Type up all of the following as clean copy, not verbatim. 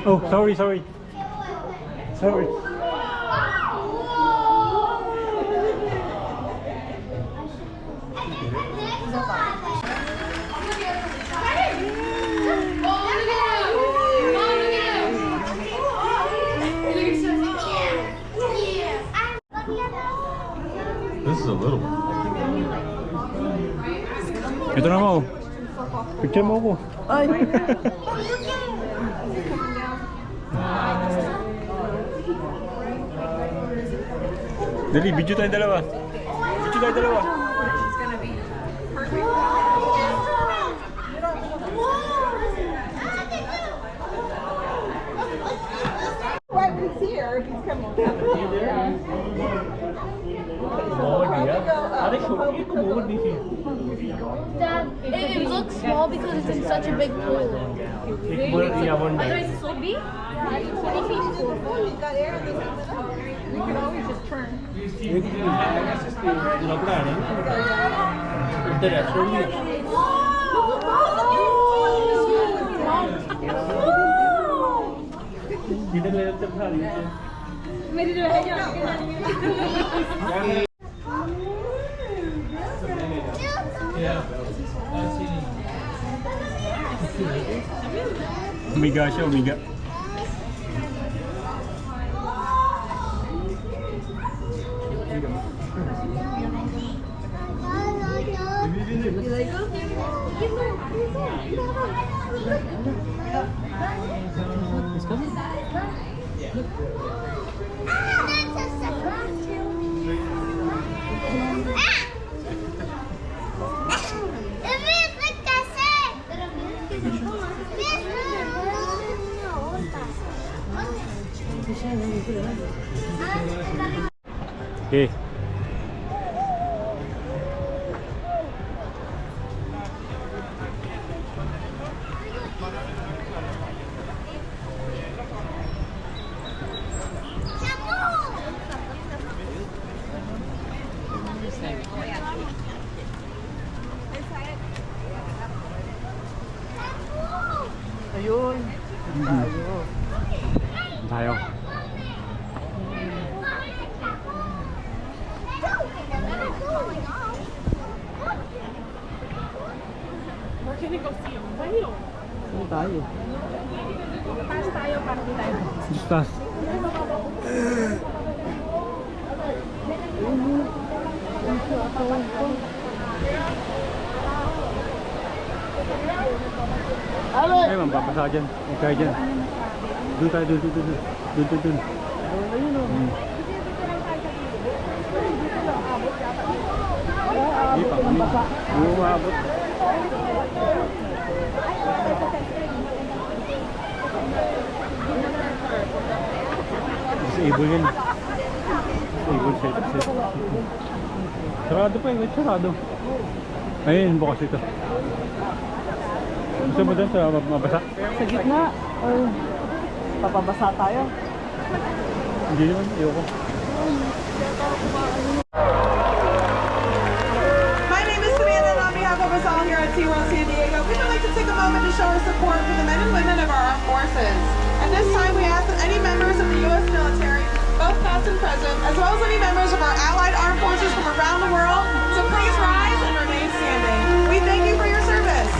Oh, sorry. Sorry. This is a little one. Ito na mo. Picture mo ako. Ay. Dali, video tayo dalawa. Right, he's here. He's coming. Dad, it looks small because it's in such a big pool. Otherwise, this would be 20 feet. We can always just turn. Umiga siya, umiga. Okay. Ayun. Tayo. Where can we go see him? Tayo. Saan tayo? Taas tayo para di tayo. Justas. Ay, mampapasa dyan. Huwag tayo dyan. Doon tayo, doon. Ayun o. Hindi pa kami. Hindi umabot. Disable yan. Disable set. Sarado pa yun. Sarado. Ayun, bukas ito. Gusto mo dyan sa mabasa? Sa gitna. Papabasa tayo. Hindi naman. Ayoko. My name is Samantha, and on behalf of us all here at SeaWorld San Diego, we would like to take a moment to show our support for the men and women of our armed forces. At this time, we ask that any members of the U.S. military, both past and present, as well as any members of our allied armed forces from around the world, to please rise and remain standing. We thank you for your service.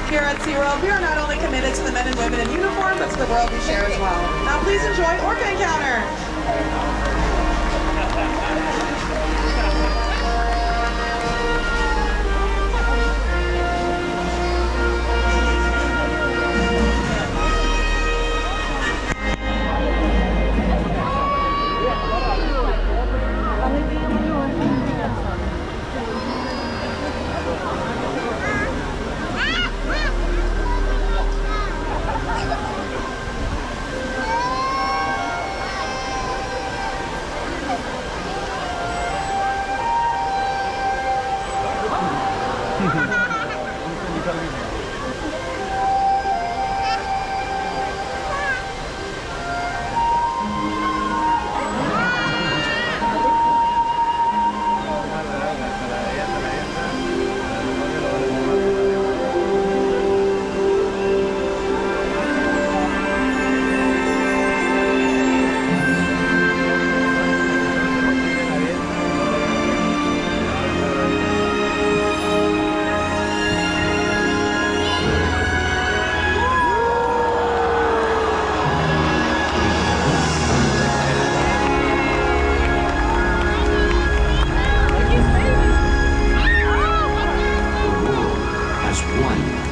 Here at SeaWorld, we are not only committed to the men and women in uniform, but to the world we share as well. Now please enjoy Orca Encounter.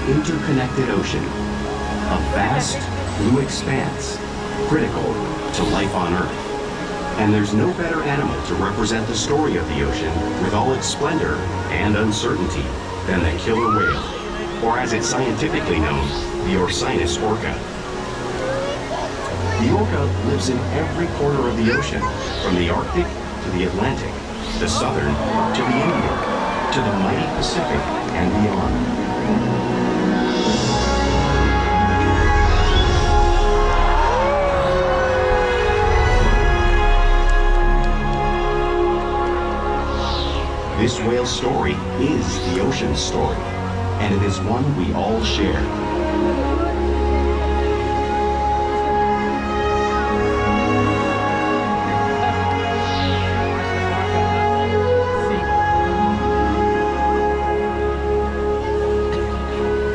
interconnected ocean, a vast blue expanse critical to life on Earth. And there's no better animal to represent the story of the ocean with all its splendor and uncertainty than the killer whale, or as it's scientifically known, the Orcinus orca. The orca lives in every corner of the ocean, from the Arctic to the Atlantic, the Southern to the Indian, to the mighty Pacific and beyond. This whale's story is the ocean's story, and it is one we all share.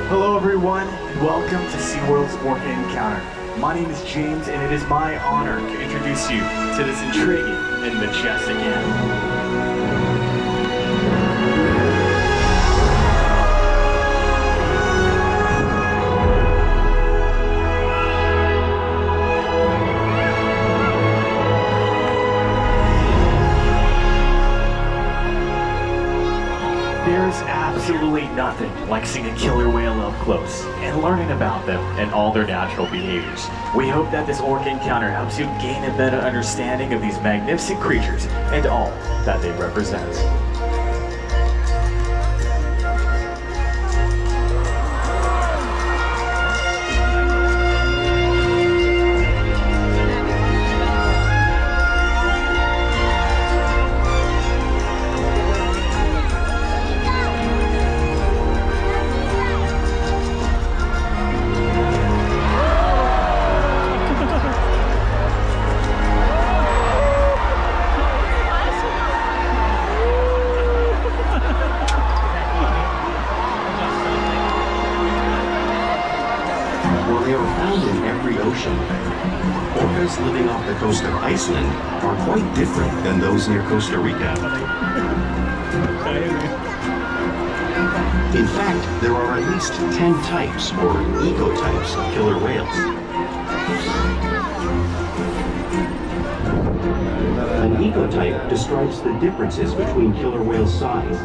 Hello everyone, and welcome to SeaWorld's Orca Encounter. My name is James, and it is my honor to introduce you to this intriguing and majestic animal. There's absolutely nothing like seeing a killer whale up close and learning about them and all their natural behaviors. We hope that this Orca Encounter helps you gain a better understanding of these magnificent creatures and all that they represent. They are found in every ocean. Orcas living off the coast of Iceland are quite different than those near Costa Rica. In fact, there are at least 10 types, or ecotypes, of killer whales. An ecotype describes the differences between killer whales' size,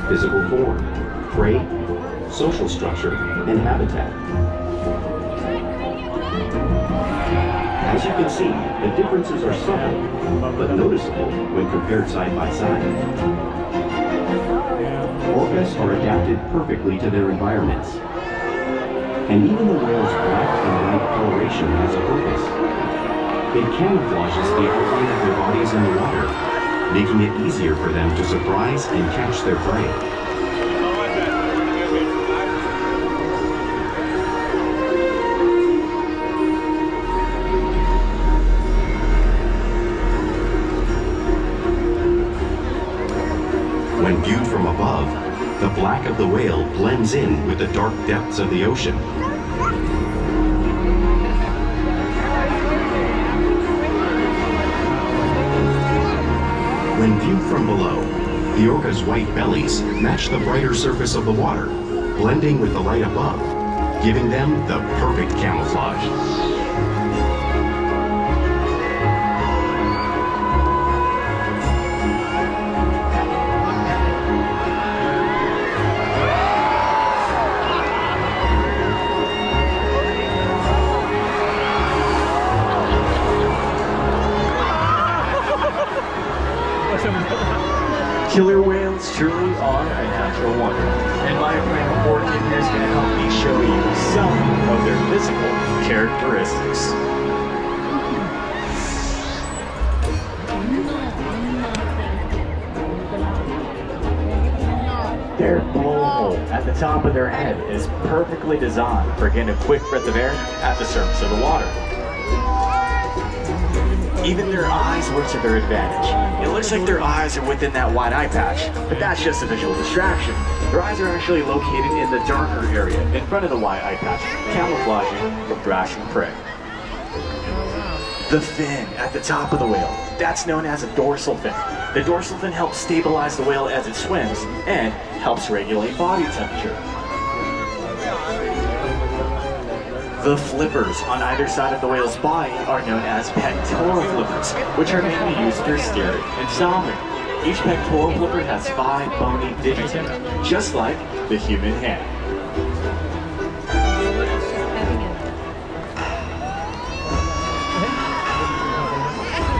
physical form, prey, social structure, and habitat. As you can see, the differences are subtle, but noticeable when compared side by side. Orcas are adapted perfectly to their environments. And even the whale's black and white coloration has a purpose. It camouflages the outline of their bodies in the water, making it easier for them to surprise and catch their prey. When viewed from above, the black of the whale blends in with the dark depths of the ocean. When viewed from below, the orca's white bellies match the brighter surface of the water, blending with the light above, giving them the perfect camouflage. Killer whales truly are a natural wonder, and my friend Orca here is going to help me show you some of their physical characteristics. Their blowhole at the top of their head is perfectly designed for getting a quick breath of air at the surface of the water. Even their eyes work to their advantage. It looks like their eyes are within that white eye patch, but that's just a visual distraction. Their eyes are actually located in the darker area in front of the white eye patch, camouflaging from thrashing prey. The fin at the top of the whale, that's known as a dorsal fin. The dorsal fin helps stabilize the whale as it swims and helps regulate body temperature. The flippers on either side of the whale's body are known as pectoral flippers, which are mainly used for steering and stomping. Each pectoral flipper has 5 bony digits in it, just like the human hand.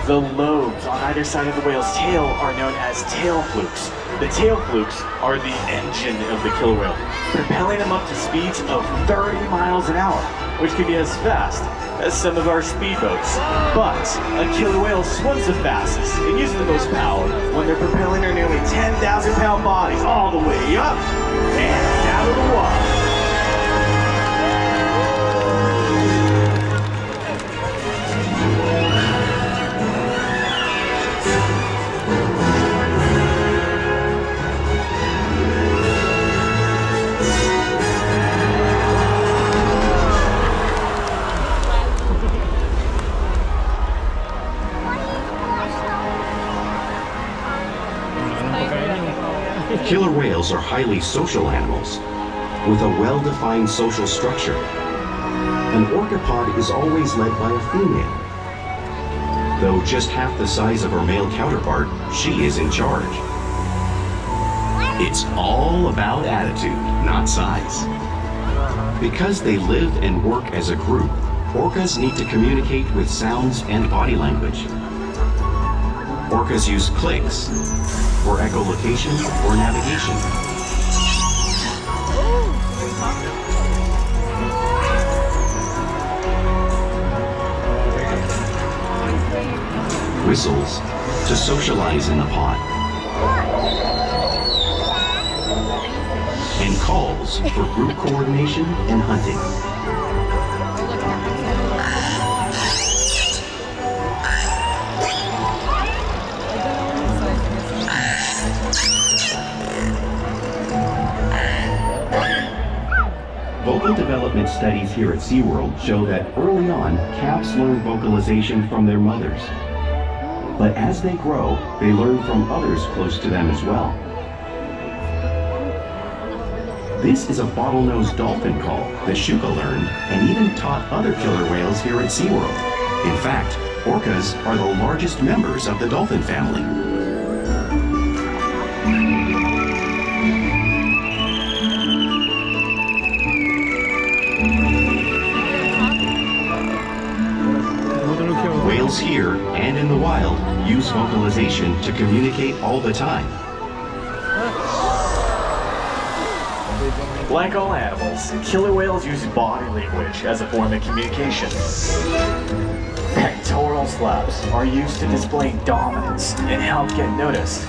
The lobes on either side of the whale's tail are known as tail flukes. The tail flukes are the engine of the killer whale, propelling them up to speeds of 30 miles an hour, which can be as fast as some of our speedboats. But a killer whale swims the fastest and uses the most power when they're propelling their nearly 10,000-pound bodies all the way up and out of the water. Killer whales are highly social animals with a well-defined social structure. An orcapod is always led by a female. Though just half the size of her male counterpart, she is in charge. It's all about attitude, not size. Because they live and work as a group, orcas need to communicate with sounds and body language. Orcas use clicks for echolocation or navigation. Whistles to socialize in the pod. And calls for group coordination and hunting. Vocal development studies here at SeaWorld show that early on, calves learn vocalization from their mothers. But as they grow, they learn from others close to them as well. This is a bottlenose dolphin call that Shuka learned and even taught other killer whales here at SeaWorld. In fact, orcas are the largest members of the dolphin family. Whales here and in the wild use vocalization to communicate all the time. Like all animals, killer whales use body language as a form of communication. Pectoral flaps are used to display dominance and help get noticed.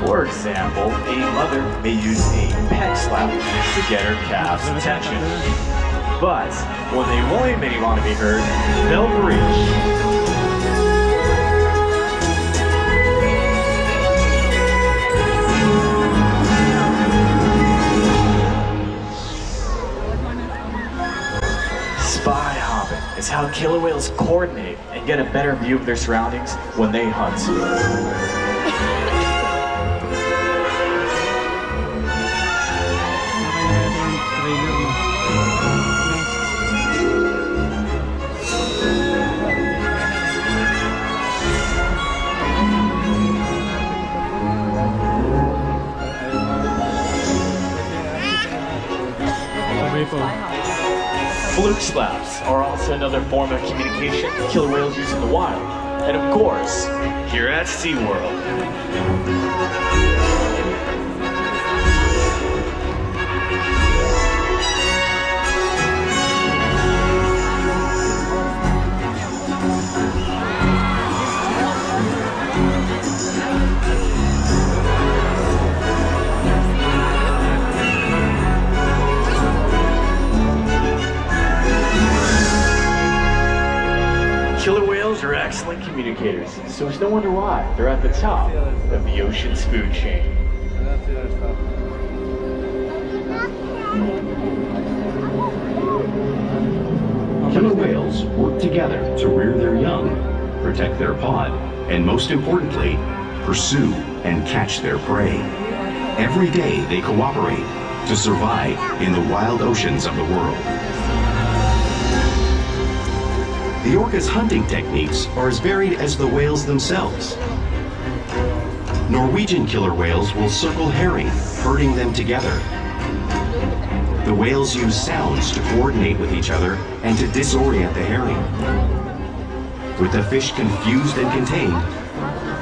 For example, a mother may use a pec slap to get her calf's attention. But when they really want to be heard, they'll breach. Spy hopping is how killer whales coordinate and get a better view of their surroundings when they hunt. Fluke slaps are also another form of communication killer whales use in the wild. And of course, here at SeaWorld. Killer whales are excellent communicators, so it's no wonder why they're at the top of the ocean's food chain. Killer whales work together to rear their young, protect their pod, and most importantly, pursue and catch their prey. Every day they cooperate, to survive in the wild oceans of the world. The orca's hunting techniques are as varied as the whales themselves. Norwegian killer whales will circle herring, herding them together. The whales use sounds to coordinate with each other and to disorient the herring. With the fish confused and contained,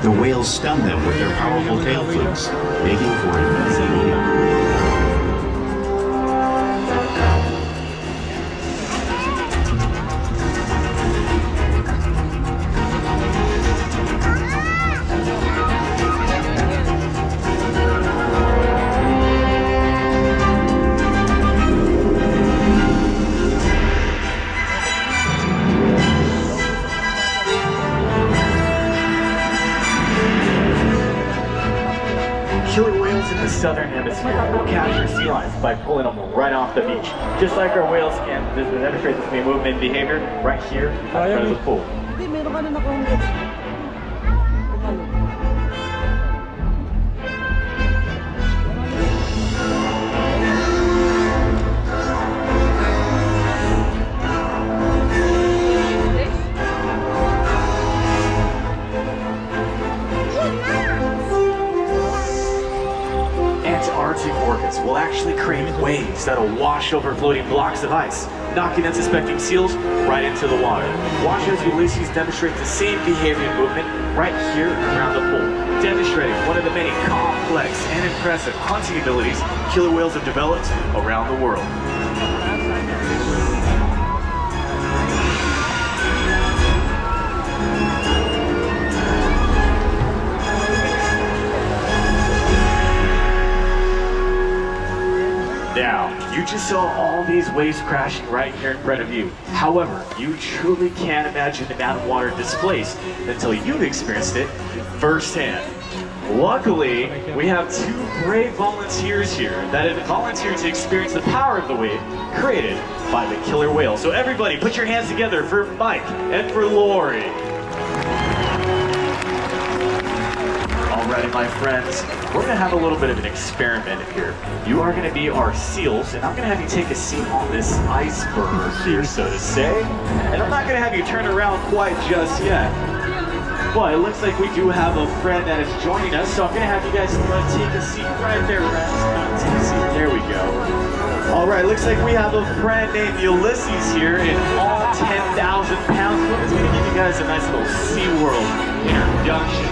the whales stun them with their powerful tail flukes, making for an easy meal. Killer whales in the southern hemisphere will capture sea lions by pulling them right off the beach. Just like our whales can, this will demonstrate this movement and behavior right here in front of the pool. Hindi, meron ka na nakahungit. Arctic orcas will actually create waves that'll wash over floating blocks of ice, knocking unsuspecting seals right into the water. Watch as Ulysses demonstrates the same behavior and movement right here around the pool, demonstrating one of the many complex and impressive hunting abilities killer whales have developed around the world. Now, you just saw all these waves crashing right here in front of you. However, you truly can't imagine the amount of water displaced until you've experienced it firsthand. Luckily, we have two brave volunteers here that have volunteered to experience the power of the wave created by the killer whale. So everybody, put your hands together for Mike and for Lori. Alrighty, my friends, we're going to have a little bit of an experiment here. You are going to be our seals, and I'm going to have you take a seat on this iceberg here, so to say. And I'm not going to have you turn around quite just yet. But it looks like we do have a friend that is joining us, so I'm going to have you guys take a seat right there, friends. Take a seat. There we go. Alright, looks like we have a friend named Ulysses here, and all 10,000 pounds. Let's going to give you guys a nice little SeaWorld introduction.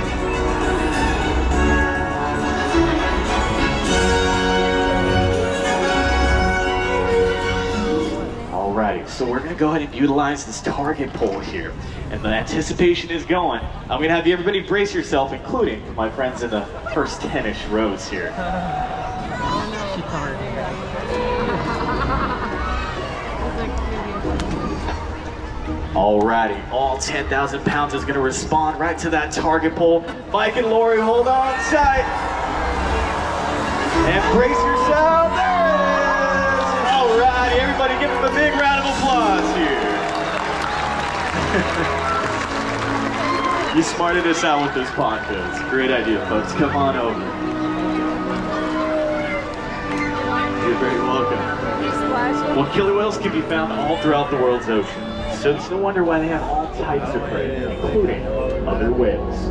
Alrighty, so we're going to go ahead and utilize this target pole here. And the anticipation is going. I'm going to have everybody brace yourself, including my friends in the first 10-ish rows here. Alrighty, all 10,000 pounds is going to respond right to that target pole. Mike and Lori, hold on tight. And brace yourself. There it is. Alrighty, everybody give them a big round of applause here. You smarted us out with those ponchos. Great idea, folks. Come on over. You're very welcome. Well, killer whales can be found all throughout the world's ocean. So it's no wonder why they have all types of prey, including other whales.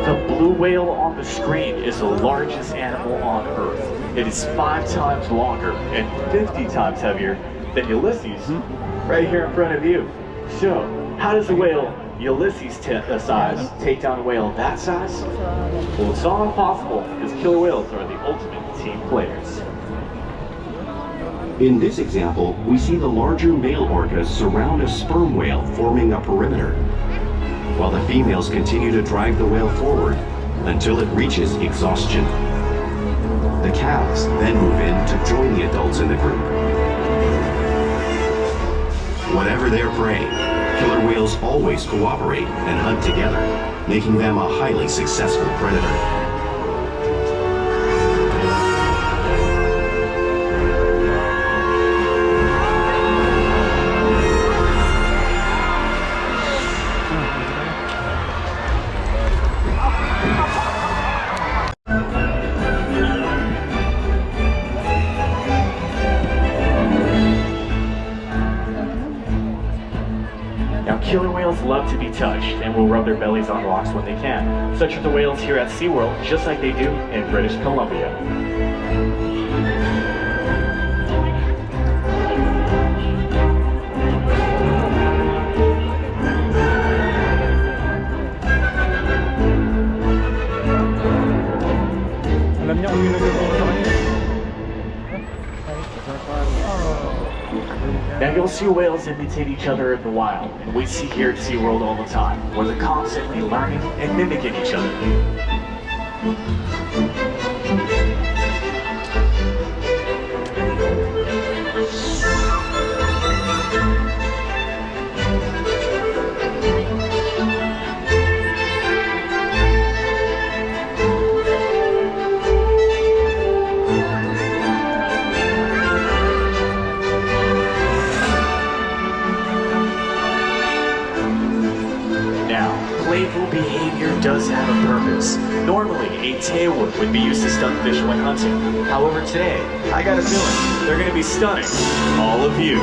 The blue whale on the screen is the largest animal on Earth. It is 5 times longer and 50 times heavier than Ulysses, right here in front of you. So, how does the whale Ulysses size take down a whale that size? Well, it's all impossible because killer whales are the ultimate team players. In this example, we see the larger male orcas surround a sperm whale, forming a perimeter, while the females continue to drive the whale forward until it reaches exhaustion. The calves then move in to join the adults in the group. Whatever their prey, killer whales always cooperate and hunt together, making them a highly successful predator. Killer whales love to be touched and will rub their bellies on rocks when they can. Such are the whales here at SeaWorld, just like they do in British Columbia. Alam niya kung ginagawa ko sa kanya. Now you'll see whales imitate each other in the wild, and we see here at SeaWorld all the time, where they're constantly learning and mimicking each other. Playful behavior does have a purpose. Normally, a tail whip would be used to stun fish when hunting. However, today, I got a feeling they're going to be stunning all of you.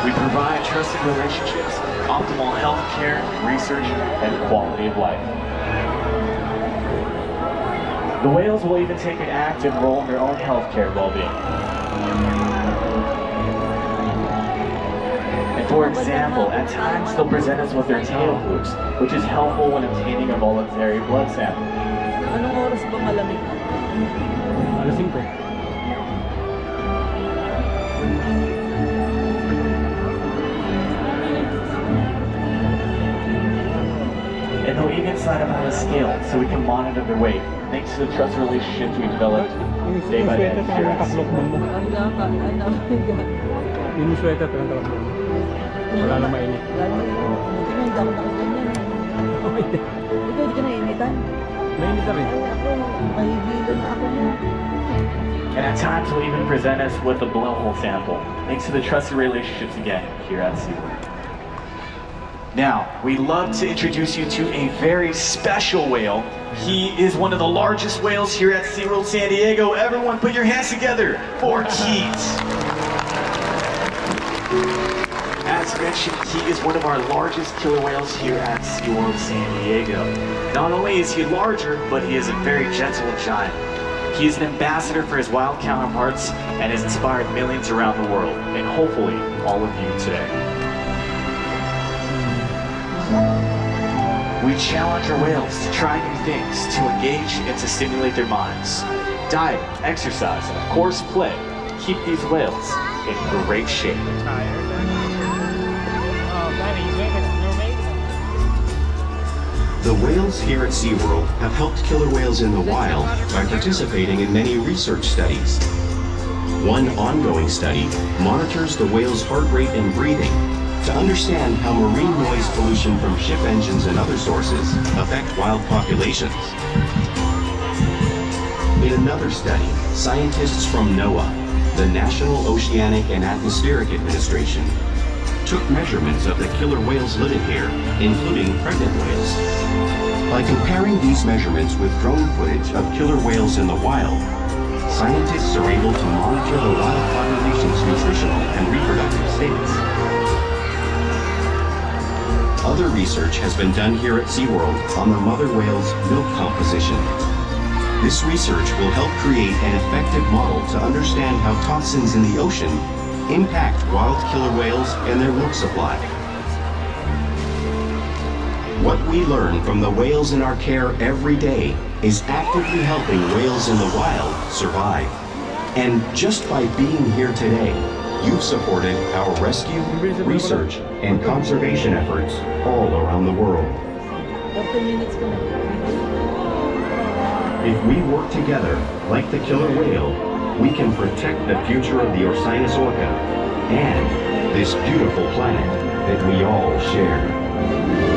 We provide trusted relationships, optimal health care, research, and quality of life. The whales will even take an active role in their own healthcare well-being. And for example, at times they'll present us with their tail flukes, which is helpful when obtaining a voluntary blood sample. Anong oras ba malamig? Alas 5. And they'll even sign up on a scale so we can monitor their weight, thanks to the trust relationships we developed day by day here at SeaWorld. Yung sweater, pinatawag mo. Wala na mainit. Buti nga, hindi ako nakaganyan. Ikaw, hindi ka nainitan? Mainit na rin. Ay, ako, mahigilo na ako. And at times we'll even present us with a blowhole sample, thanks to the trusted relationships again here at SeaWorld. Now, we'd love to introduce you to a very special whale. He is one of the largest whales here at SeaWorld San Diego. Everyone put your hands together for Keith. As mentioned, he is one of our largest killer whales here at SeaWorld San Diego. Not only is he larger, but he is a very gentle giant. He is an ambassador for his wild counterparts and has inspired millions around the world, and hopefully all of you today. We challenge our whales to try new things, to engage and to stimulate their minds. Diet, exercise, and of course play keep these whales in great shape. The whales here at SeaWorld have helped killer whales in the wild by participating in many research studies. One ongoing study monitors the whale's heart rate and breathing to understand how marine noise pollution from ship engines and other sources affect wild populations. In another study, scientists from NOAA, the National Oceanic and Atmospheric Administration, took measurements of the killer whales living here, including pregnant whales. By comparing these measurements with drone footage of killer whales in the wild, scientists are able to monitor the wild population's nutritional and reproductive status. Other research has been done here at SeaWorld on the mother whale's milk composition. This research will help create an effective model to understand how toxins in the ocean impact wild killer whales and their milk supply. What we learn from the whales in our care every day is actively helping whales in the wild survive. And just by being here today, you've supported our rescue, research, and conservation efforts all around the world. 30 minutes ko na. If we work together, like the killer whale, we can protect the future of the Orcinus orca and this beautiful planet that we all share.